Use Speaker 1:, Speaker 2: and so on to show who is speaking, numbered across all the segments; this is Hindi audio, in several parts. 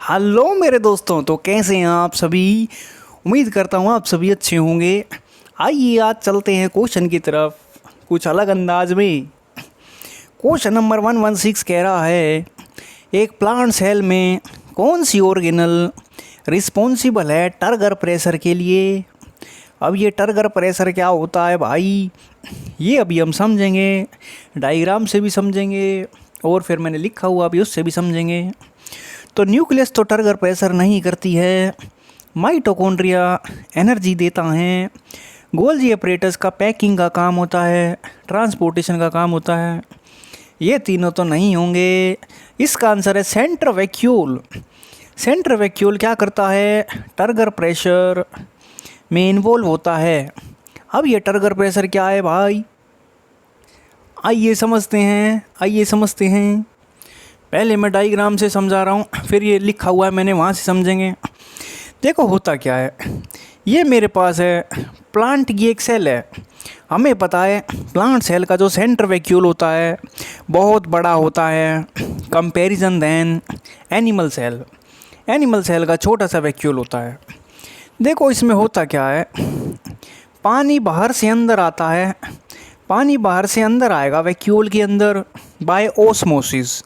Speaker 1: हेलो मेरे दोस्तों, तो कैसे हैं आप सभी। उम्मीद करता हूँ आप सभी अच्छे होंगे। आइए आज चलते हैं क्वेश्चन की तरफ कुछ अलग अंदाज में। क्वेश्चन नंबर 116 कह रहा है, एक प्लांट सेल में कौन सी ऑर्गेनल रिस्पॉन्सिबल है टर्गर प्रेशर के लिए। अब ये टर्गर प्रेशर क्या होता है भाई, ये अभी हम समझेंगे, डायग्राम से भी समझेंगे और फिर मैंने लिखा हुआ भी उससे भी समझेंगे। तो न्यूक्लियस तो टर्गर प्रेशर नहीं करती है, माइटोकॉन्ड्रिया एनर्जी देता है, गोल्जी अपरेटस का पैकिंग का काम होता है, ट्रांसपोर्टेशन का काम होता है। ये तीनों तो नहीं होंगे। इसका आंसर है सेंटर वैक्यूल। सेंटर वैक्यूल क्या करता है, टर्गर प्रेशर में इन्वॉल्व होता है। अब ये टर्गर प्रेशर क्या है भाई, आइए समझते हैं। पहले मैं डायग्राम से समझा रहा हूँ, फिर ये लिखा हुआ है मैंने वहाँ से समझेंगे। देखो होता क्या है, ये मेरे पास है प्लांट की एक सेल है। हमें पता है प्लांट सेल का जो सेंटर वैक्यूल होता है बहुत बड़ा होता है comparison than animal cell. Animal cell का छोटा सा वैक्यूल होता है। देखो इसमें होता क्या है, पानी बाहर से अंदर आता है, पानी बाहर से अंदर आएगा वैक्यूल के अंदर बाय ओस्मोसिस।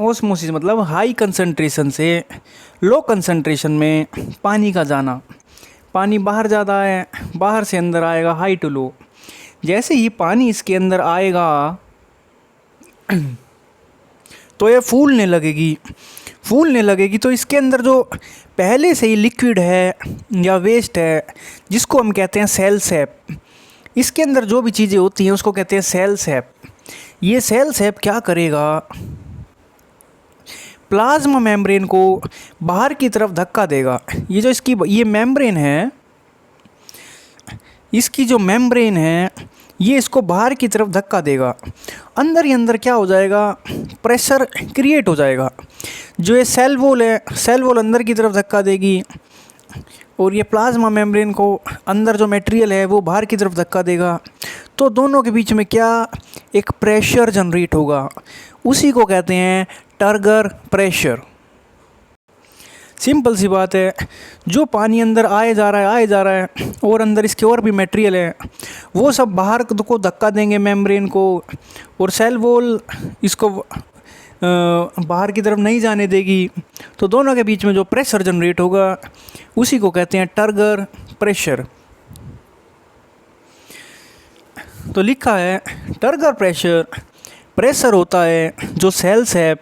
Speaker 1: ओस्मोसिस मतलब हाई कंसंट्रेशन से लो कंसंट्रेशन में पानी का जाना। पानी बाहर ज़्यादा है, बाहर से अंदर आएगा हाई टू लो। जैसे ही पानी इसके अंदर आएगा तो ये फूलने लगेगी। तो इसके अंदर जो पहले से ही लिक्विड है या वेस्ट है जिसको हम कहते हैं सेल सैप, इसके अंदर जो भी चीज़ें होती हैं उसको कहते हैं सेल सैप। ये सेल सैप क्या करेगा, प्लाज्मा मेम्ब्रेन को बाहर की तरफ धक्का देगा। ये जो इसकी ये मेम्ब्रेन है, इसकी जो मेम्ब्रेन है ये इसको बाहर की तरफ धक्का देगा। अंदर ही अंदर क्या हो जाएगा, प्रेशर क्रिएट हो जाएगा। जो ये सेल वॉल है, सेल वॉल अंदर की तरफ धक्का देगी और ये प्लाज्मा मेम्ब्रेन को अंदर जो मटेरियल है वो बाहर की तरफ धक्का देगा। तो दोनों के बीच में क्या, एक प्रेशर जनरेट होगा। उसी को कहते हैं टर्गर प्रेशर। सिंपल सी बात है, जो पानी अंदर आए जा रहा है और अंदर इसके और भी मटेरियल है वो सब बाहर को धक्का देंगे मेम्ब्रेन को, और सेल वॉल इसको बाहर की तरफ नहीं जाने देगी। तो दोनों के बीच में जो प्रेशर जनरेट होगा उसी को कहते हैं टर्गर प्रेशर। तो लिखा है टर्गर प्रेशर होता है जो सेल सैप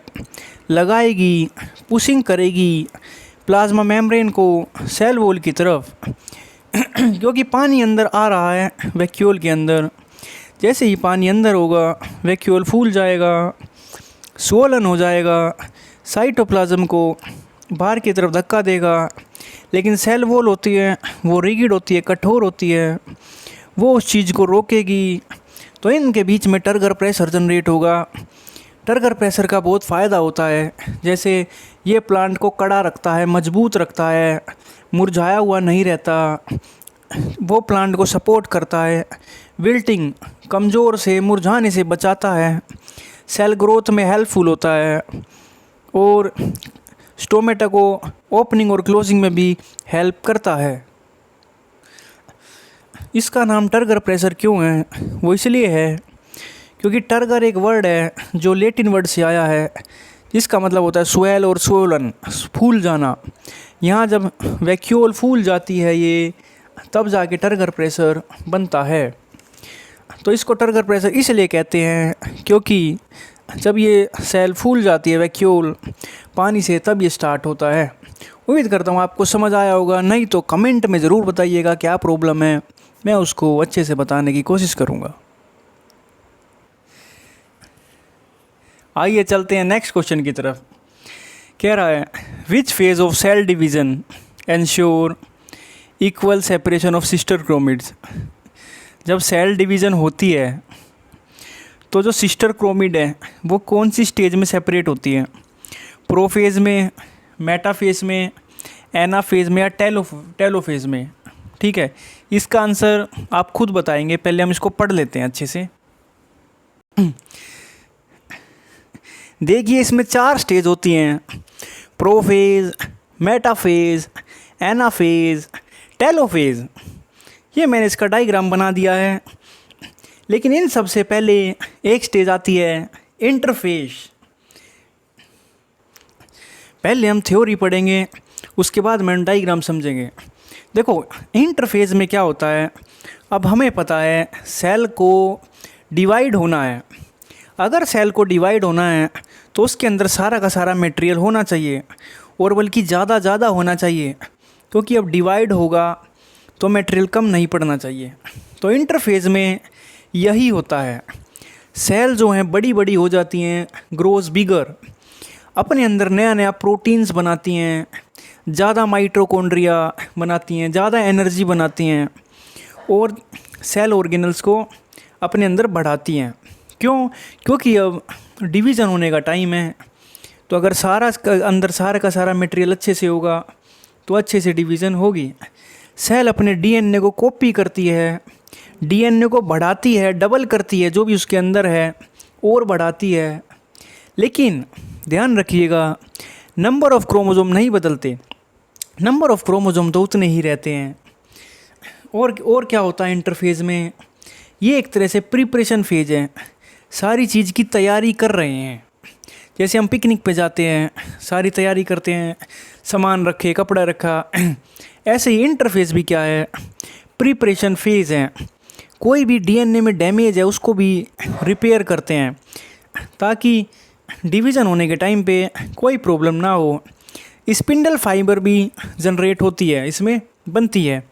Speaker 1: लगाएगी, पुशिंग करेगी प्लाज्मा मेम्ब्रेन को सेल वॉल की तरफ क्योंकि पानी अंदर आ रहा है वैक्यूल के अंदर। जैसे ही पानी अंदर होगा वैक्यूल फूल जाएगा, स्वोलन हो जाएगा, साइटोप्लाज्म को बाहर की तरफ धक्का देगा। लेकिन सेल वॉल होती है वो रिगिड होती है, कठोर होती है, वो उस चीज़ को रोकेगी। तो इनके बीच में टर्गर प्रेशर जनरेट होगा। टर्गर प्रेशर का बहुत फ़ायदा होता है, जैसे ये प्लांट को कड़ा रखता है, मजबूत रखता है, मुरझाया हुआ नहीं रहता, वो प्लांट को सपोर्ट करता है, विल्टिंग कमज़ोर से मुरझाने से बचाता है, सेल ग्रोथ में हेल्पफुल होता है और स्टोमेटा को ओपनिंग और क्लोजिंग में भी हेल्प करता है। इसका नाम टर्गर प्रेशर क्यों है, वो इसलिए है क्योंकि टर्गर एक वर्ड है जो लैटिन वर्ड से आया है जिसका मतलब होता है स्वेल और स्वोलन, फूल जाना। यहाँ जब वैक्यूल फूल जाती है ये, तब जाके टर्गर प्रेशर बनता है। तो इसको टर्गर प्रेशर इसलिए कहते हैं क्योंकि जब ये सेल फूल जाती है वैक्यूल पानी से, तब ये स्टार्ट होता है। उम्मीद करता हूँ आपको समझ आया होगा, नहीं तो कमेंट में ज़रूर बताइएगा क्या प्रॉब्लम है, मैं उसको अच्छे से बताने की कोशिश करूँगा। आइए चलते हैं नेक्स्ट क्वेश्चन की तरफ। कह रहा है, which phase of cell division ensure equal separation of sister chromatids. जब सेल डिवीज़न होती है तो जो सिस्टर क्रोमिड है वो कौन सी स्टेज में सेपरेट होती है, प्रोफेज में, मेटाफेज में, एनाफेज में या टेलोफेज में। ठीक है, इसका आंसर आप खुद बताएंगे, पहले हम इसको पढ़ लेते हैं अच्छे से। देखिए इसमें 4 स्टेज होती हैं। Prophase, metaphase, anaphase, telophase. ये मैंने इसका डायग्राम बना दिया है। लेकिन इन सबसे पहले एक स्टेज आती है इंटरफेज। पहले हम थ्योरी पढ़ेंगे, उसके बाद मैं डायग्राम समझेंगे। देखो इंटरफेज में क्या होता है, अब हमें पता है सेल को डिवाइड होना है। अगर सेल को डिवाइड होना है तो उसके अंदर सारा का सारा मटेरियल होना चाहिए, और बल्कि ज़्यादा होना चाहिए, क्योंकि अब डिवाइड होगा तो मटेरियल कम नहीं पड़ना चाहिए। तो इंटरफेज में यही होता है। सेल जो हैं बड़ी बड़ी हो जाती हैं, ग्रोज बिगर, अपने अंदर नया नया प्रोटीन्स बनाती हैं, ज़्यादा माइटोकॉन्ड्रिया बनाती हैं, ज़्यादा एनर्जी बनाती हैं, और सेल ऑर्गेनल्स को अपने अंदर बढ़ाती हैं। क्यों? क्योंकि अब डिवीज़न होने का टाइम है। तो अगर अंदर सारा का सारा मटेरियल अच्छे से होगा तो अच्छे से डिवीज़न होगी। सेल अपने डीएनए को कॉपी करती है, डीएनए को बढ़ाती है, डबल करती है, जो भी उसके अंदर है और बढ़ाती है। लेकिन ध्यान रखिएगा, नंबर ऑफ़ क्रोमोसोम नहीं बदलते, नंबर ऑफ़ क्रोमोसोम तो उतने ही रहते हैं। और क्या होता है इंटरफेज़ में, ये एक तरह से प्रिपरेशन फेज है। सारी चीज़ की तैयारी कर रहे हैं। जैसे हम पिकनिक पे जाते हैं, सारी तैयारी करते हैं, सामान रखे, कपड़ा रखा, ऐसे ही इंटरफेस भी क्या है, प्रिपरेशन फेज़ है। कोई भी डीएनए में डैमेज है उसको भी रिपेयर करते हैं, ताकि डिवीज़न होने के टाइम पे कोई प्रॉब्लम ना हो। स्पिंडल फाइबर भी जनरेट होती है, इसमें बनती है।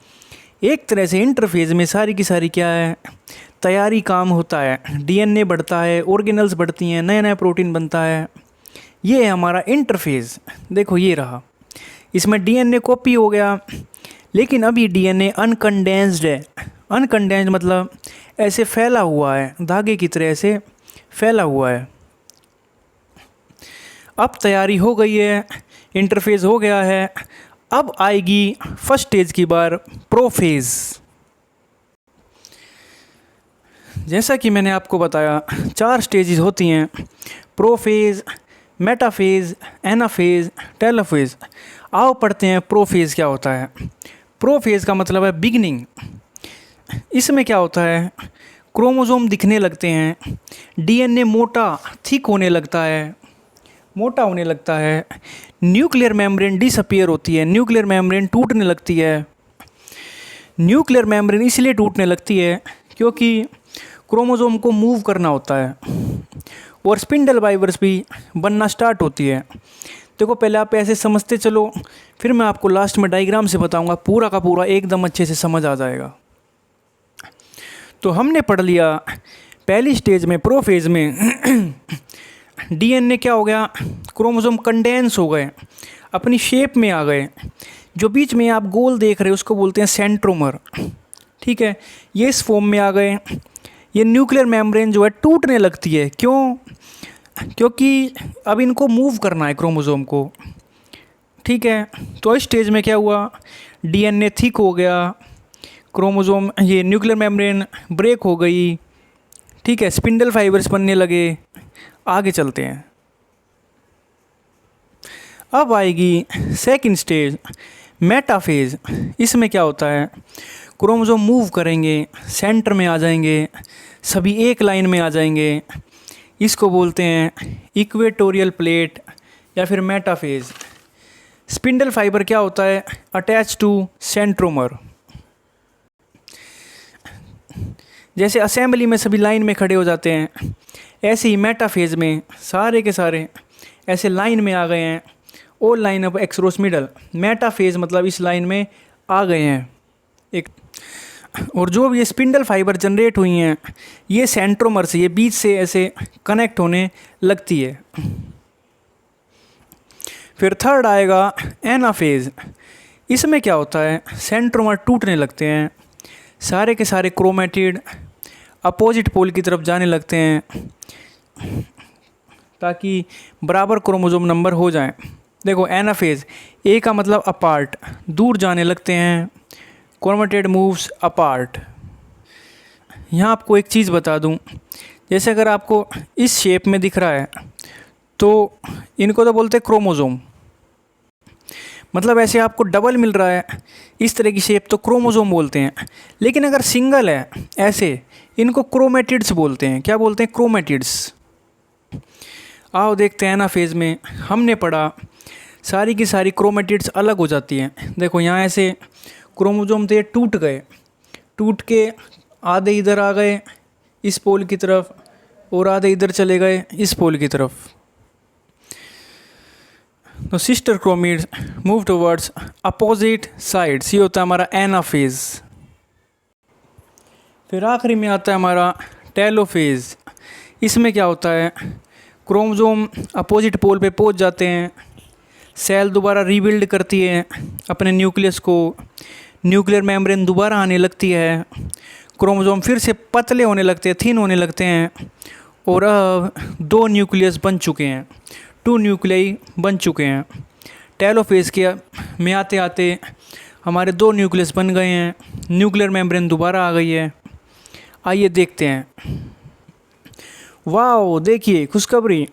Speaker 1: एक तरह से इंटरफेज में सारी की सारी क्या है, तैयारी काम होता है। डीएनए बढ़ता है, ऑर्गेनल्स बढ़ती हैं, नया नया प्रोटीन बनता है। ये है हमारा इंटरफेज। देखो ये रहा, इसमें डीएनए कॉपी हो गया, लेकिन अभी डीएनए अनकंडेंस्ड है। अनकंडेंस्ड मतलब ऐसे फैला हुआ है, धागे की तरह से फैला हुआ है। अब तैयारी हो गई है, इंटरफेज हो गया है। अब आएगी फर्स्ट स्टेज की बार, प्रोफेज। जैसा कि मैंने आपको बताया 4 स्टेजेस होती हैं, प्रोफेज, मेटाफेज, एनाफेज, टेलोफेज। आओ पढ़ते हैं प्रोफेज क्या होता है। प्रोफेज का मतलब है बिगिनिंग। इसमें क्या होता है, क्रोमोसोम दिखने लगते हैं, डीएनए मोटा थिक होने लगता है, मोटा होने लगता है, न्यूक्लियर मेम्ब्रेन डिसअपीयर होती है, न्यूक्लियर मेम्ब्रेन टूटने लगती है। न्यूक्लियर मेम्ब्रेन इसलिए टूटने लगती है क्योंकि क्रोमोसोम को मूव करना होता है, और स्पिंडल फाइबर्स भी बनना स्टार्ट होती है। देखो पहले आप ऐसे समझते चलो, फिर मैं आपको लास्ट में डायग्राम से बताऊंगा, पूरा का पूरा एकदम अच्छे से समझ आ जाएगा। तो हमने पढ़ लिया पहली स्टेज में, प्रोफेज में डीएनए क्या हो गया, क्रोमोसोम कंडेंस हो गए, अपनी शेप में आ गए। जो बीच में आप गोल देख रहे हो उसको बोलते हैं सेंट्रोमर, ठीक है। ये इस फॉर्म में आ गए। ये न्यूक्लियर मेम्ब्रेन जो है टूटने लगती है। क्यों? क्योंकि अब इनको मूव करना है क्रोमोसोम को, ठीक है। तो इस स्टेज में क्या हुआ, डीएनए थिक हो गया, क्रोमोसोम ये न्यूक्लियर मेम्ब्रेन ब्रेक हो गई, ठीक है, स्पिंडल फाइबर्स बनने लगे। आगे चलते हैं। अब आएगी सेकंड स्टेज, मेटाफेज। इसमें क्या होता है, क्रोमोसोम मूव करेंगे, सेंटर में आ जाएंगे, सभी एक लाइन में आ जाएंगे। इसको बोलते हैं इक्वेटोरियल प्लेट या फिर मेटाफेज। स्पिंडल फाइबर क्या होता है, अटैच टू सेंट्रोमर। जैसे असेंबली में सभी लाइन में खड़े हो जाते हैं, ऐसे ही मेटाफेज में सारे के सारे ऐसे लाइन में आ गए हैं। All line of across middle, metaphase मतलब इस लाइन में आ गए हैं एक। और जो भी ये स्पिंडल फाइबर जनरेट हुई हैं, ये सेंट्रोमर से, ये बीच से ऐसे कनेक्ट होने लगती है। फिर थर्ड आएगा एनाफेज। इसमें क्या होता है, सेंट्रोमर टूटने लगते हैं, सारे के सारे क्रोमेटिड अपोजिट पोल की तरफ जाने लगते हैं, ताकि बराबर क्रोमोसोम नंबर हो जाएं। देखो एनाफेज, ए का मतलब अपार्ट, दूर जाने लगते हैं, क्रोमेटिड मूव्स अपार्ट। यहाँ आपको एक चीज़ बता दूँ, जैसे अगर आपको इस शेप में दिख रहा है तो इनको तो बोलते हैं क्रोमोसोम, मतलब ऐसे आपको डबल मिल रहा है, इस तरह की शेप तो क्रोमोसोम बोलते हैं। लेकिन अगर सिंगल है ऐसे, इनको क्रोमेटिड्स बोलते हैं। क्या बोलते हैं? क्रोमेटिड्स। आओ देखते हैं एनाफेज में हमने पढ़ा सारी की सारी क्रोमेटिड्स अलग हो जाती हैं। देखो यहाँ ऐसे क्रोमोसोम थे, टूट गए, टूट के आधे इधर आ गए इस पोल की तरफ और आधे इधर चले गए इस पोल की तरफ। तो sister chromatids move towards opposite sides, ये होता है हमारा एनाफेज। फिर आखिरी में आता है हमारा टेलोफेज। इसमें क्या होता है? क्रोमोसोम अपोजिट पोल पे पहुंच जाते हैं, सेल दोबारा रीबिल्ड करती है अपने न्यूक्लियस को, न्यूक्लियर मेम्ब्रेन दोबारा आने लगती है, क्रोमोसोम फिर से पतले होने लगते हैं, थिन होने लगते हैं, और अब 2 न्यूक्लियस बन चुके हैं, 2 न्यूक्लियाई बन चुके हैं। टेलोफेज के में आते आते हमारे 2 न्यूक्लियस बन गए हैं, न्यूक्लियर मेम्ब्रेन दोबारा आ गई है। आइए देखते हैं। वाओ, देखिए खुशखबरी,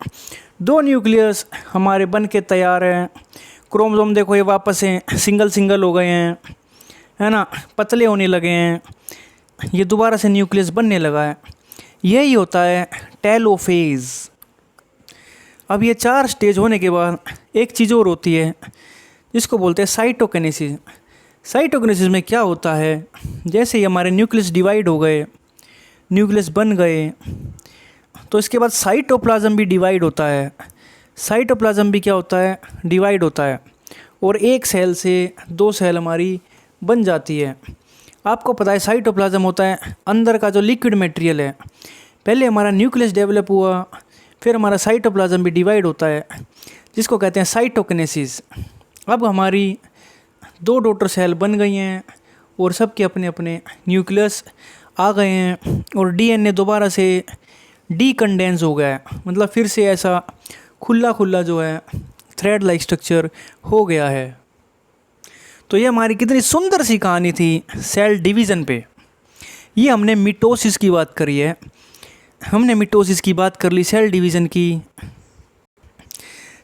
Speaker 1: 2 न्यूक्लियस हमारे बन के तैयार हैं। क्रोमोसोम देखो ये वापस से सिंगल सिंगल हो गए हैं, है ना, पतले होने लगे हैं, ये दोबारा से न्यूक्लियस बनने लगा है। यही होता है टेलोफेज। अब ये 4 स्टेज होने के बाद एक चीज़ और होती है जिसको बोलते हैं साइटोकिनेसिस। साइटोकिनेसिस में क्या होता है? जैसे ही हमारे न्यूक्लियस डिवाइड हो गए, न्यूक्लियस बन गए, तो इसके बाद साइटोप्लाज्म भी डिवाइड होता है। साइटोप्लाज्म भी क्या होता है? डिवाइड होता है, और एक सेल से 2 सेल हमारी बन जाती है। आपको पता है साइटोप्लाज्म होता है अंदर का जो लिक्विड मटेरियल है। पहले हमारा न्यूक्लियस डेवलप हुआ, फिर हमारा साइटोप्लाज्म भी डिवाइड होता है, जिसको कहते हैं साइटोकिनेसिस। अब हमारी 2 डॉटर सेल बन गई हैं और सबके अपने अपने न्यूक्लियस आ गए हैं, और डीएनए दोबारा से डीकंडेंस हो गया है, मतलब फिर से ऐसा खुला खुला जो है थ्रेड लाइक स्ट्रक्चर हो गया है। तो ये हमारी कितनी सुंदर सी कहानी थी सेल डिवीज़न पे। ये हमने मिटोसिस की बात करी है, हमने मिटोसिस की बात कर ली, सेल डिवीज़न की।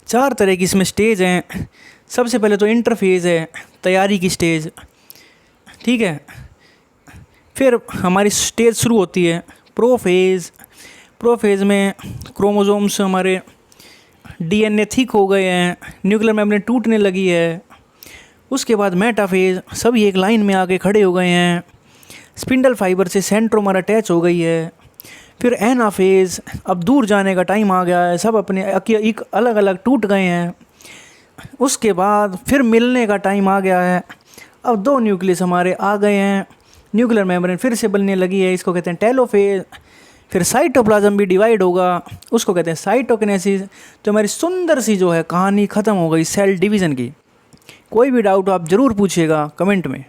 Speaker 1: 4 तरह की इसमें स्टेज हैं। सबसे पहले तो इंटरफेज है, तैयारी की स्टेज, ठीक है। फिर हमारी स्टेज शुरू होती है प्रोफेज। प्रोफेज में क्रोमोसोम्स हमारे डीएनए थिक हो गए हैं, न्यूक्लियर मेम्ब्रेन टूटने लगी है। उसके बाद मेटाफेज, सभी एक लाइन में आके खड़े हो गए हैं, स्पिंडल फाइबर से सेंट्रोमर अटैच हो गई है। फिर एनाफेज, अब दूर जाने का टाइम आ गया है, सब अपने एक अलग अलग टूट गए हैं। उसके बाद फिर मिलने का टाइम आ गया है, अब 2 न्यूक्लियस हमारे आ गए हैं, न्यूक्लियर मेम्ब्रेन फिर से बनने लगी है, इसको कहते हैं टेलोफेज। फिर साइटोप्लाज्म भी डिवाइड होगा, उसको कहते हैं साइटोकिनेसिस। तो हमारी सुंदर सी जो है कहानी ख़त्म हो गई सेल डिवीज़न की। कोई भी डाउट आप ज़रूर पूछिएगा कमेंट में।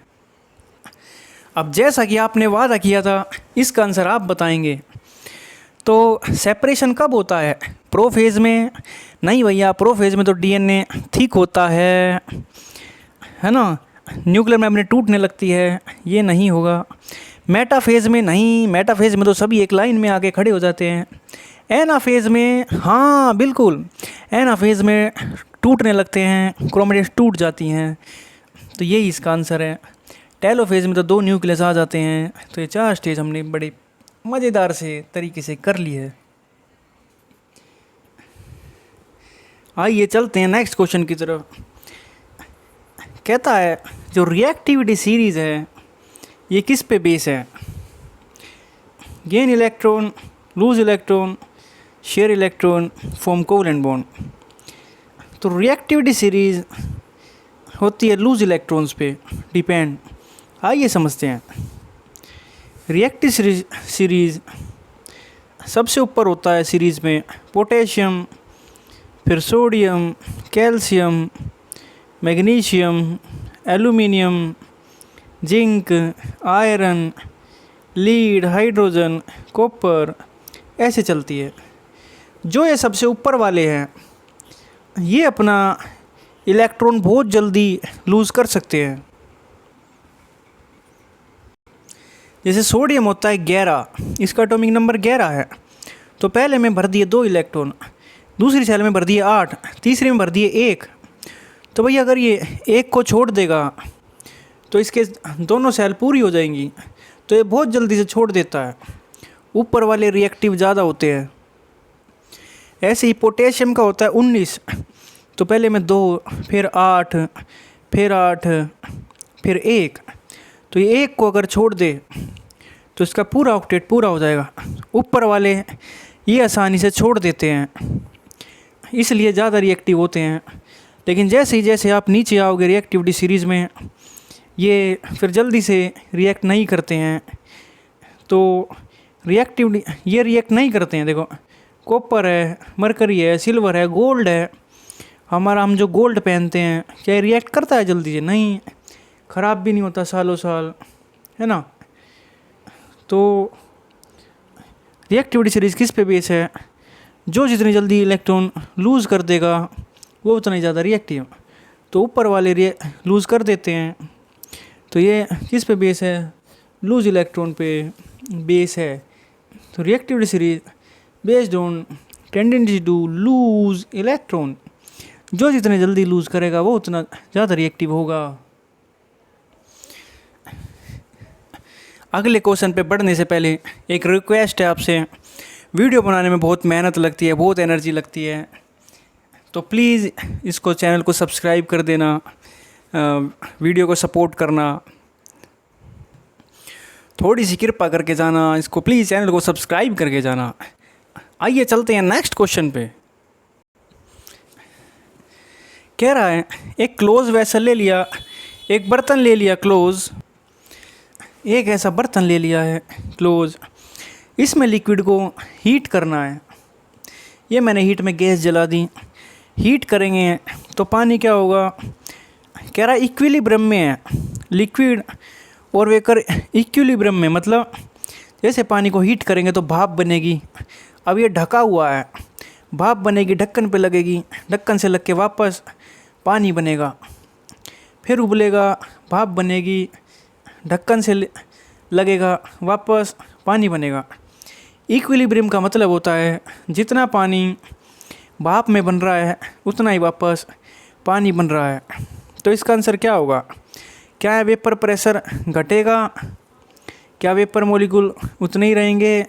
Speaker 1: अब जैसा कि आपने वादा किया था, इसका आंसर आप बताएंगे। तो सेपरेशन कब होता है? प्रोफेज में? नहीं भैया, प्रोफेज में तो डीएनए थिक होता है ना, न्यूक्लियर मेम्ब्रेन टूटने लगती है, ये नहीं होगा। मेटाफेज में नहीं, मेटाफेज में तो सभी एक लाइन में आके खड़े हो जाते हैं। एनाफेज में, हाँ बिल्कुल, एनाफेज में टूटने लगते हैं, क्रोमेटिड्स टूट जाती हैं। तो यही इसका आंसर है। टेलोफेज में तो 2 न्यूक्लियस आ जाते हैं। तो ये 4 स्टेज हमने बड़े मज़ेदार से तरीके से कर ली है। आइए चलते हैं नेक्स्ट क्वेश्चन की तरफ। कहता है जो रिएक्टिविटी सीरीज़ है ये किस पे बेस है? Gain electron, loose electron, share electron, form covalent bond. तो रिएक्टिविटी सीरीज़ होती है लूज इलेक्ट्रॉन्स पे डिपेंड। आइए समझते हैं। रिएक्टिव सीरीज़ सबसे ऊपर होता है सीरीज़ में पोटेशियम, फिर sodium, calcium, magnesium, aluminium, zinc, iron, lead, hydrogen, copper, ऐसे चलती है। जो ये सबसे ऊपर वाले हैं ये अपना इलेक्ट्रॉन बहुत जल्दी लूज़ कर सकते हैं। जैसे सोडियम होता है 11, इसका एटॉमिक नंबर 11 है। तो पहले में भर दिए 2 इलेक्ट्रॉन, दूसरी सेल में भर दिए 8, तीसरे में भर दिए 1। तो भैया अगर ये एक को छोड़ देगा तो इसके दोनों सेल पूरी हो जाएंगी, तो ये बहुत जल्दी से छोड़ देता है। ऊपर वाले रिएक्टिव ज़्यादा होते हैं। ऐसे ही पोटेशियम का होता है 19, तो पहले में 2, फिर 8, फिर 8, फिर 1। तो ये 1 को अगर छोड़ दे तो इसका पूरा ऑक्टेट पूरा हो जाएगा। ऊपर वाले ये आसानी से छोड़ देते हैं, इसलिए ज़्यादा रिएक्टिव होते हैं। लेकिन जैसे ही जैसे आप नीचे आओगे रिएक्टिविटी सीरीज़ में, ये फिर जल्दी से रिएक्ट नहीं करते हैं। तो रिएक्टिविटी ये रिएक्ट नहीं करते हैं। देखो, कॉपर है, मरकरी है, सिल्वर है, गोल्ड है। हम जो गोल्ड पहनते हैं, क्या रिएक्ट करता है जल्दी से? नहीं, ख़राब भी नहीं होता सालों साल, है ना। तो रिएक्टिविटी सीरीज़ किस पे बेस है? जो जितनी जल्दी इलेक्ट्रॉन लूज़ कर देगा वो उतना ही ज़्यादा रिएक्टिव। तो ऊपर वाले लूज़ कर देते हैं, तो ये किस पे बेस है? लूज़ इलेक्ट्रॉन पे बेस है। तो reactivity series based on tendency to lose electron. जो जितने जल्दी लूज़ करेगा वो उतना ज़्यादा रिएक्टिव होगा। अगले क्वेश्चन पे बढ़ने से पहले एक रिक्वेस्ट है आपसे। वीडियो बनाने में बहुत मेहनत लगती है, बहुत एनर्जी लगती है, तो प्लीज़ इसको चैनल को सब्सक्राइब कर देना, वीडियो को सपोर्ट करना, थोड़ी सी कृपा करके जाना, इसको प्लीज़ चैनल को सब्सक्राइब करके जाना। आइए चलते हैं नेक्स्ट क्वेश्चन पे। कह रहा है एक क्लोज वेसल ले लिया, एक बर्तन ले लिया क्लोज, एक ऐसा बर्तन ले लिया है क्लोज, इसमें लिक्विड को हीट करना है। ये मैंने हीट में गैस जला दी, हीट करेंगे तो पानी क्या होगा? कह रहा है इक्विलिब्रियम में है लिक्विड और वेपर इक्विलिब्रियम में, मतलब जैसे पानी को हीट करेंगे तो भाप बनेगी। अब ये ढका हुआ है, भाप बनेगी, ढक्कन पे लगेगी, ढक्कन से लग के वापस पानी बनेगा, फिर उबलेगा, भाप बनेगी, ढक्कन से लगेगा, वापस पानी बनेगा। इक्विलिब्रियम का मतलब होता है जितना पानी भाप में बन रहा है उतना ही वापस पानी बन रहा है। तो इसका आंसर क्या होगा? क्या वेपर प्रेशर घटेगा? क्या वेपर मॉलिक्यूल उतने ही रहेंगे,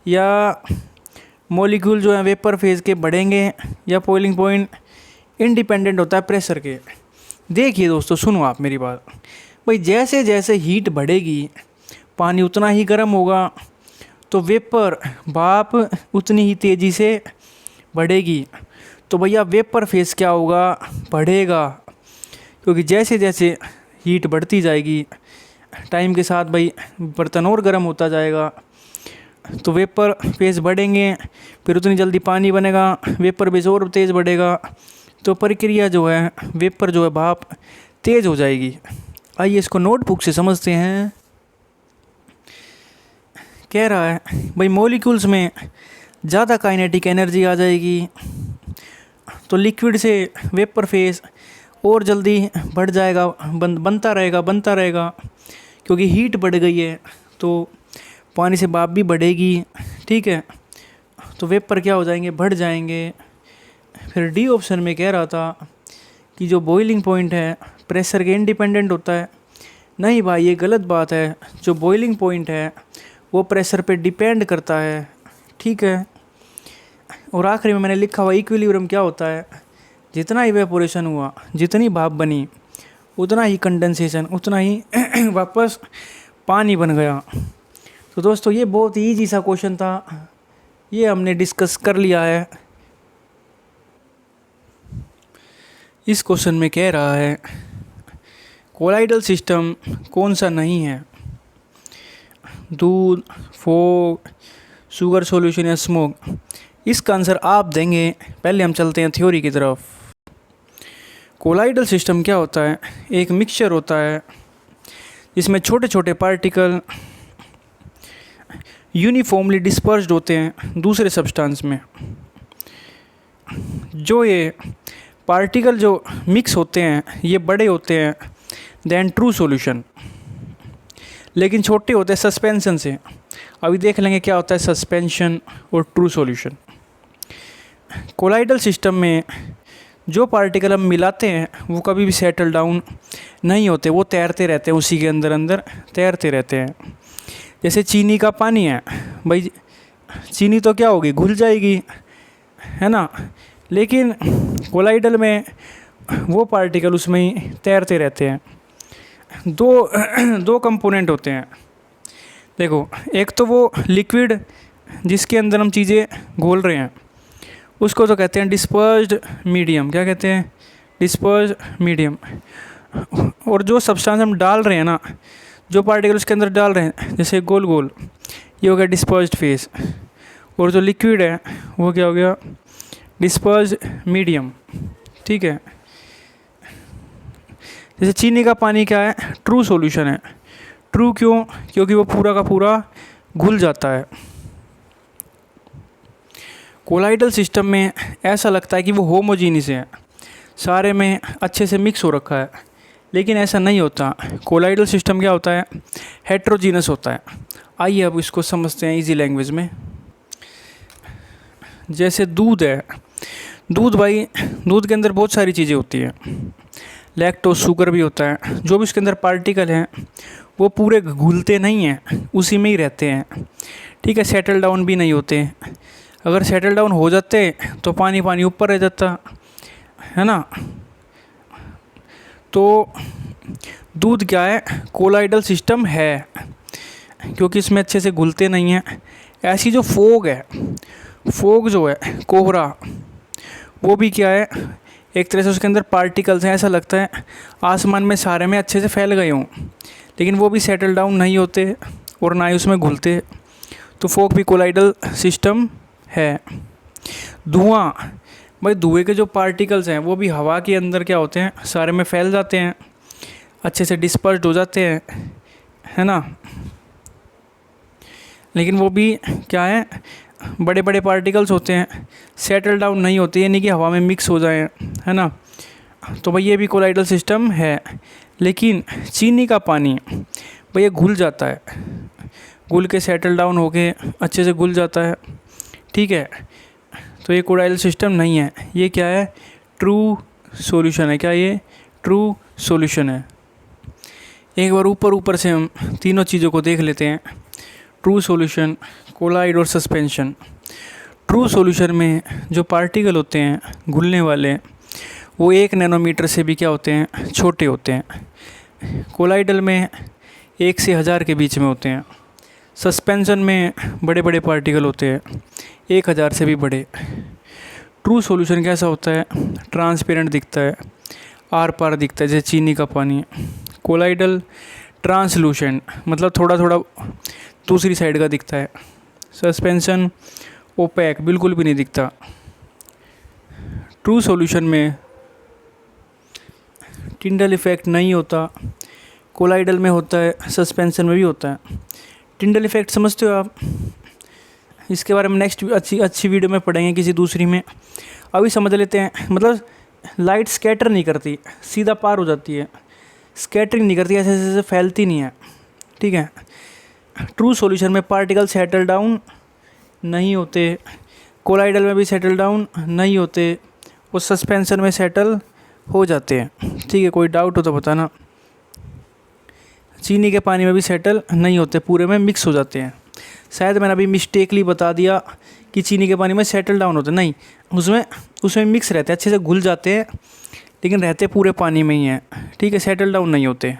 Speaker 1: या मॉलिक्यूल जो है वेपर फेज़ के बढ़ेंगे, या बॉइलिंग पॉइंट इंडिपेंडेंट होता है प्रेशर के? देखिए दोस्तों, सुनो आप मेरी बात भाई। जैसे जैसे हीट बढ़ेगी पानी उतना ही गर्म होगा, तो वेपर भाप उतनी ही तेज़ी से बढ़ेगी। तो भैया वेपर फेज़ क्या होगा? बढ़ेगा, क्योंकि जैसे जैसे हीट बढ़ती जाएगी टाइम के साथ भाई बर्तन और गर्म होता जाएगा, तो वेपर फेज़ बढ़ेंगे, फिर उतनी जल्दी पानी बनेगा, वेपर फेज़ और तेज़ बढ़ेगा, तो प्रक्रिया जो है वेपर जो है भाप तेज़ हो जाएगी। आइए इसको नोटबुक से समझते हैं। कह रहा है भाई मॉलिक्यूल्स में ज़्यादा काइनेटिक एनर्जी आ जाएगी, तो लिक्विड से वेपर फेज़ और जल्दी बढ़ जाएगा, बनता रहेगा, क्योंकि हीट बढ़ गई है तो पानी से भाप भी बढ़ेगी, ठीक है। तो वेपर क्या हो जाएंगे? बढ़ जाएंगे। फिर डी ऑप्शन में कह रहा था कि जो बॉइलिंग पॉइंट है प्रेशर के इंडिपेंडेंट होता है। नहीं भाई, ये गलत बात है। जो बॉइलिंग पॉइंट है वो प्रेशर पे डिपेंड करता है, ठीक है। और आखिरी में मैंने लिखा हुआ इक्विलिब्रियम क्या होता है? जितना इवेपोरेशन हुआ, जितनी भाप बनी, उतना ही कंडेंसेशन, उतना ही वापस पानी बन गया। तो दोस्तों ये बहुत ईजी सा क्वेश्चन था, ये हमने डिस्कस कर लिया है। इस क्वेश्चन में कह रहा है कोलाइडल सिस्टम कौन सा नहीं है? दूध, फॉग, शुगर सॉल्यूशन या स्मोक? इसका आंसर आप देंगे। पहले हम चलते हैं थ्योरी की तरफ। कोलाइडल सिस्टम क्या होता है? एक मिक्सचर होता है जिसमें छोटे छोटे पार्टिकल यूनिफॉर्मली डिस्पर्स्ड होते हैं दूसरे सब्सटेंस में। जो ये पार्टिकल जो मिक्स होते हैं ये बड़े होते हैं देन ट्रू सॉल्यूशन, लेकिन छोटे होते हैं सस्पेंशन से। अभी देख लेंगे क्या होता है सस्पेंशन और ट्रू सॉल्यूशन। कोलाइडल सिस्टम में जो पार्टिकल हम मिलाते हैं वो कभी भी सेटल डाउन नहीं होते, वो तैरते रहते हैं, उसी के अंदर अंदर तैरते रहते हैं। जैसे चीनी का पानी है भाई, चीनी तो क्या होगी, घुल जाएगी, है ना, लेकिन कोलाइडल में वो पार्टिकल उसमें ही तैरते रहते हैं। दो कंपोनेंट होते हैं, देखो, एक तो वो लिक्विड जिसके अंदर हम चीज़ें घोल रहे हैं, उसको तो कहते हैं डिस्पर्स्ड मीडियम। क्या कहते हैं? Dispersed medium. और जो सब्सटेंस हम डाल रहे हैं ना, जो पार्टिकल उसके अंदर डाल रहे हैं, जैसे गोल गोल, ये हो गया डिस्पर्स्ड फेस। और जो लिक्विड है वो क्या हो गया? Dispersed medium. ठीक है। जैसे चीनी का पानी क्या है? ट्रू सॉल्यूशन है। ट्रू क्यों? क्योंकि वो पूरा का पूरा घुल जाता है। कोलाइडल सिस्टम में ऐसा लगता है कि वो होमोजीनियस है, सारे में अच्छे से मिक्स हो रखा है, लेकिन ऐसा नहीं होता। कोलाइडल सिस्टम क्या होता है? हेट्रोजीनस होता है। आइए अब इसको समझते हैं इजी लैंग्वेज में। जैसे दूध है, दूध भाई, दूध के अंदर बहुत सारी चीज़ें होती हैं, लैक्टोज शुगर भी होता है। जो भी उसके अंदर पार्टिकल हैं वो पूरे घुलते नहीं हैं, उसी में ही रहते हैं। ठीक है, सेटल डाउन भी नहीं होते। अगर सेटल डाउन हो जाते तो पानी पानी ऊपर रह जाता, है ना। तो दूध क्या है? कोलाइडल सिस्टम है, क्योंकि इसमें अच्छे से घुलते नहीं हैं। ऐसी जो फोग है, फोग जो है, कोहरा, वो भी क्या है? एक तरह से उसके अंदर पार्टिकल्स हैं, ऐसा लगता है आसमान में सारे में अच्छे से फैल गए हों, लेकिन वो भी सेटल डाउन नहीं होते और ना ही उसमें घुलते। तो फोग भी कोलाइडल सिस्टम है। धुआं भाई, धुएं के जो पार्टिकल्स हैं वो भी हवा के अंदर क्या होते हैं? सारे में फैल जाते हैं, अच्छे से डिस्पर्स्ड हो जाते हैं, है ना। लेकिन वो भी क्या है? बड़े बड़े पार्टिकल्स होते हैं, सेटल डाउन नहीं होते, यानी कि हवा में मिक्स हो जाएं, है ना। तो भाई ये भी कोलाइडल सिस्टम है। लेकिन चीनी का पानी भाई ये घुल जाता है, घुल के सेटल डाउन होके अच्छे से घुल जाता है। ठीक है, तो ये कोलाइडल सिस्टम नहीं है, ये क्या है? ट्रू सॉल्यूशन है। क्या ये? ट्रू सॉल्यूशन है। एक बार ऊपर से हम तीनों चीज़ों को देख लेते हैं। ट्रू सॉल्यूशन, कोलाइड और सस्पेंशन। ट्रू सॉल्यूशन में जो पार्टिकल होते हैं घुलने वाले, वो 1 नैनोमीटर से भी क्या होते हैं? छोटे होते हैं। कोलाइडल में 1 से 1000 के बीच में होते हैं। सस्पेंशन में बड़े बड़े पार्टिकल होते हैं, 1000 से भी बड़े। ट्रू सॉल्यूशन कैसा होता है? ट्रांसपेरेंट दिखता है, आर पार दिखता है, जैसे चीनी का पानी। कोलाइडल ट्रांसलूसेंट, मतलब थोड़ा थोड़ा दूसरी साइड का दिखता है। सस्पेंशन ओपैक, बिल्कुल भी नहीं दिखता। ट्रू सॉल्यूशन में टिंडल इफ़ेक्ट नहीं होता, कोलाइडल में होता है, सस्पेंशन में भी होता है। टिंडल इफ़ेक्ट समझते हो आप? इसके बारे में नेक्स्ट अच्छी वीडियो में पढ़ेंगे, किसी दूसरी में। अभी समझ लेते हैं। मतलब लाइट स्कैटर नहीं करती, सीधा पार हो जाती है, स्कैटरिंग नहीं करती, ऐसे ऐसे फैलती नहीं है। ठीक है। ट्रू सॉल्यूशन में पार्टिकल सेटल डाउन नहीं होते, कोलाइडल में भी सेटल डाउन नहीं होते, और सस्पेंशन में सेटल हो जाते हैं। ठीक है, कोई डाउट हो तो बताना। चीनी के पानी में भी सेटल नहीं होते, पूरे में मिक्स हो जाते हैं। शायद मैंने अभी मिस्टेकली बता दिया कि चीनी के पानी में सेटल डाउन होते, नहीं, उसमें मिक्स रहते हैं, अच्छे से घुल जाते हैं, लेकिन रहते पूरे पानी में ही हैं। ठीक है, सेटल डाउन नहीं होते।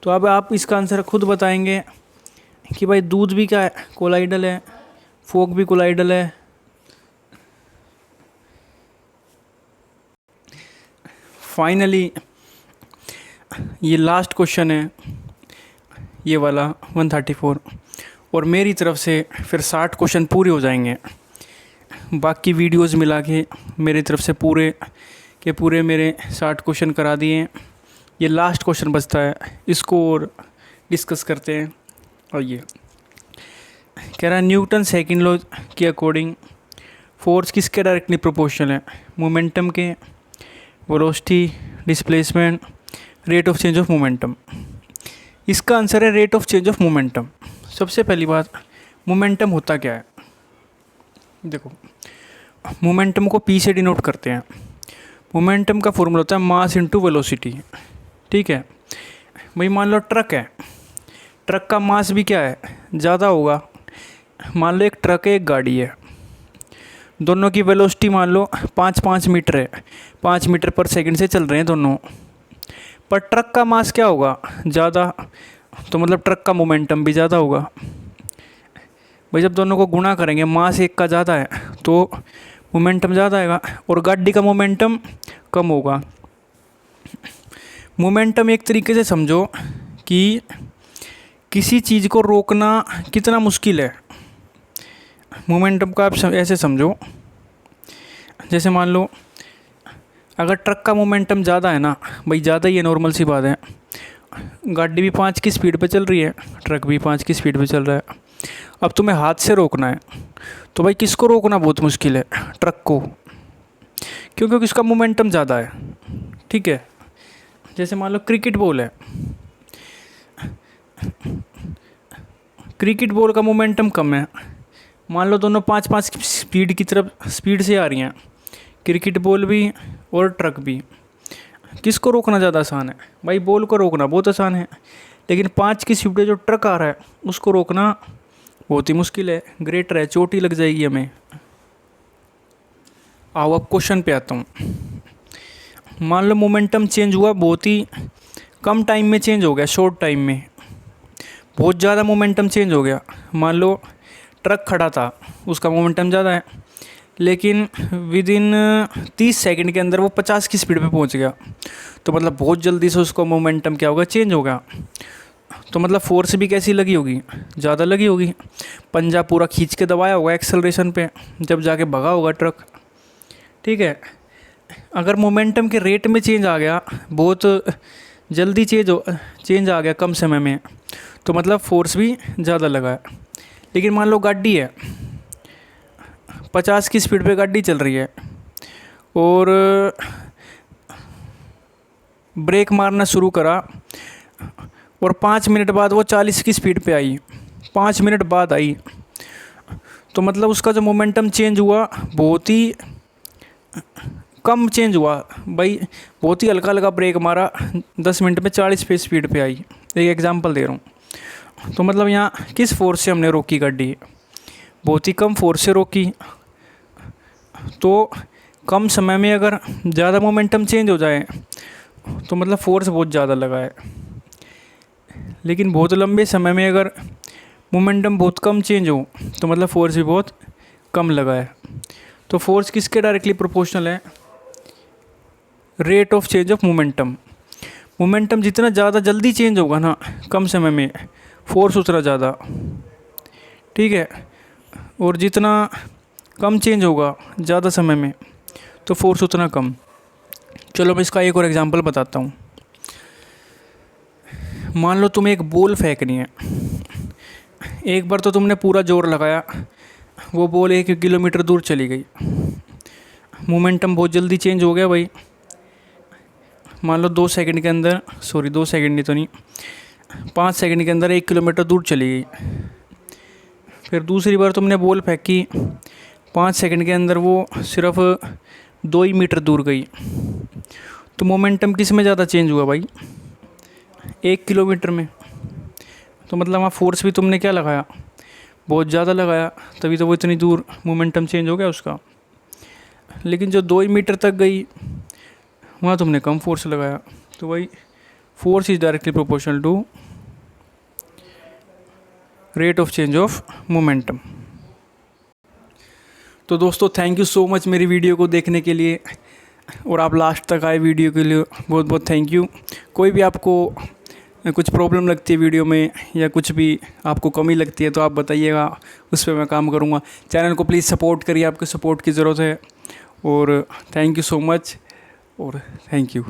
Speaker 1: तो अब आप इसका आंसर खुद बताएंगे कि भाई दूध भी क्या है? कोलाइडल है, फोक भी कोलाइडल है। फाइनली ये लास्ट क्वेश्चन है, ये वाला 134, और मेरी तरफ से फिर 60 क्वेश्चन पूरे हो जाएंगे। बाकी वीडियोस मिला के मेरी तरफ से पूरे के पूरे मेरे 60 क्वेश्चन करा दिए। ये लास्ट क्वेश्चन बचता है, इसको और डिस्कस करते हैं। और ये कह रहा है न्यूटन सेकंड लॉ के अकॉर्डिंग फोर्स किसके डायरेक्टली प्रोपोर्शनल है? मोमेंटम के, velocity, displacement, rate of change of momentum. इसका आंसर है rate of change of momentum. सबसे पहली बात, मोमेंटम होता क्या है? देखो, मोमेंटम को पी से डिनोट करते हैं। मोमेंटम का फॉर्मूला होता है मास इनटू वेलोसिटी। ठीक है भाई, मान लो ट्रक है, ट्रक का मास भी क्या है, ज़्यादा होगा। मान लो एक ट्रक है, एक गाड़ी है, दोनों की वेलोसिटी मान लो 5 मीटर है, 5 मीटर पर सेकंड से चल रहे हैं दोनों, पर ट्रक का मास क्या होगा, ज़्यादा, तो मतलब ट्रक का मोमेंटम भी ज़्यादा होगा। भाई जब दोनों को गुणा करेंगे, मास एक का ज़्यादा है तो मोमेंटम ज़्यादा आएगा, और गाड़ी का मोमेंटम कम होगा। मोमेंटम एक तरीके से समझो कि किसी चीज़ को रोकना कितना मुश्किल है। मोमेंटम का आप ऐसे समझो, जैसे मान लो अगर ट्रक का मोमेंटम ज़्यादा है ना, भाई ज़्यादा ही है, नॉर्मल सी बात है, गाड़ी भी 5 की स्पीड पे चल रही है, ट्रक भी 5 की स्पीड पे चल रहा है। अब तुम्हें हाथ से रोकना है, तो भाई किसको रोकना बहुत मुश्किल है, ट्रक को, क्योंकि उसका मोमेंटम ज़्यादा है। ठीक है, जैसे मान लो क्रिकेट बॉल है, क्रिकेट बॉल का मोमेंटम कम है, मान लो दोनों 5 की स्पीड की तरफ स्पीड से आ रही हैं, क्रिकेट बॉल भी और ट्रक भी, किसको रोकना ज़्यादा आसान है, भाई बॉल को रोकना बहुत आसान है, लेकिन 5 की स्पीड जो ट्रक आ रहा है उसको रोकना बहुत ही मुश्किल है, ग्रेटर है, चोट ही लग जाएगी हमें। आओ अब क्वेश्चन पे आता हूँ। मान लो मोमेंटम चेंज हुआ, बहुत ही कम टाइम में चेंज हो गया, शॉर्ट टाइम में बहुत ज़्यादा मोमेंटम चेंज हो गया। मान लो ट्रक खड़ा था, उसका मोमेंटम ज़्यादा है, लेकिन विद इन 30 सेकंड के अंदर वो 50 की स्पीड पे पहुंच गया, तो मतलब बहुत जल्दी से उसको मोमेंटम क्या होगा, चेंज होगा। तो मतलब फोर्स भी कैसी लगी होगी, ज़्यादा लगी होगी, पंजा पूरा खींच के दबाया होगा एक्सेलरेशन पे, जब जाके भगा होगा ट्रक। ठीक है, अगर मोमेंटम के रेट में चेंज आ गया, बहुत जल्दी चेंज आ गया कम समय में, तो मतलब फोर्स भी ज़्यादा लगा है। लेकिन मान लो गाड़ी है, 50 की स्पीड पे गाड़ी चल रही है, और ब्रेक मारना शुरू करा, और 5 मिनट बाद वो 40 की स्पीड पे आई, 5 मिनट बाद आई, तो मतलब उसका जो मोमेंटम चेंज हुआ बहुत ही कम चेंज हुआ। भाई बहुत ही हल्का हल्का ब्रेक मारा, 10 मिनट में 40 पे स्पीड पे आई, एक एग्जांपल दे रहा हूँ। तो मतलब यहाँ किस फोर्स से हमने रोकी गाड़ी, बहुत ही कम फोर्स से रोकी। तो कम समय में अगर ज़्यादा मोमेंटम चेंज हो जाए तो मतलब फोर्स बहुत ज़्यादा लगा है, लेकिन बहुत लंबे समय में अगर मोमेंटम बहुत कम चेंज हो तो मतलब फोर्स भी बहुत कम लगा है। तो फोर्स किसके डायरेक्टली प्रोपोर्शनल है, rate of change of momentum. Momentum जितना ज़्यादा जल्दी चेंज होगा ना कम समय में, फोर्स उतना ज़्यादा। ठीक है, और जितना कम चेंज होगा ज़्यादा समय में, तो फोर्स उतना कम। चलो मैं इसका एक और एग्जांपल बताता हूँ। मान लो तुम्हें एक बॉल फेंकनी है, एक बार तो तुमने पूरा जोर लगाया, वो बॉल 1 किलोमीटर दूर चली गई, मोमेंटम बहुत जल्दी चेंज हो गया भाई। मान लो 2 सेकंड के अंदर, 2 सेकंड नहीं तो नहीं, 5 सेकंड के अंदर 1 किलोमीटर दूर चली गई। फिर दूसरी बार तुमने बॉल फेंकी, 5 सेकंड के अंदर वो सिर्फ 2 ही मीटर दूर गई, तो मोमेंटम किस में ज़्यादा चेंज हुआ भाई, 1 किलोमीटर में। तो मतलब वहाँ फोर्स भी तुमने क्या लगाया, बहुत ज़्यादा लगाया, तभी तो वो इतनी दूर मोमेंटम चेंज हो गया उसका। लेकिन जो 2 ही मीटर तक गई वहाँ तुमने कम फोर्स लगाया। तो भाई force is directly proportional to rate of change of momentum. तो दोस्तों थैंक यू सो मच मेरी वीडियो को देखने के लिए, और आप लास्ट तक आए वीडियो के लिए बहुत बहुत थैंक यू। कोई भी आपको कुछ प्रॉब्लम लगती है वीडियो में, या कुछ भी आपको कमी लगती है, तो आप बताइएगा, उस पर मैं काम करूँगा। चैनल को प्लीज़ सपोर्ट करिए, आपके सपोर्ट की ज़रूरत है। और थैंक यू सो मच, और थैंक यू।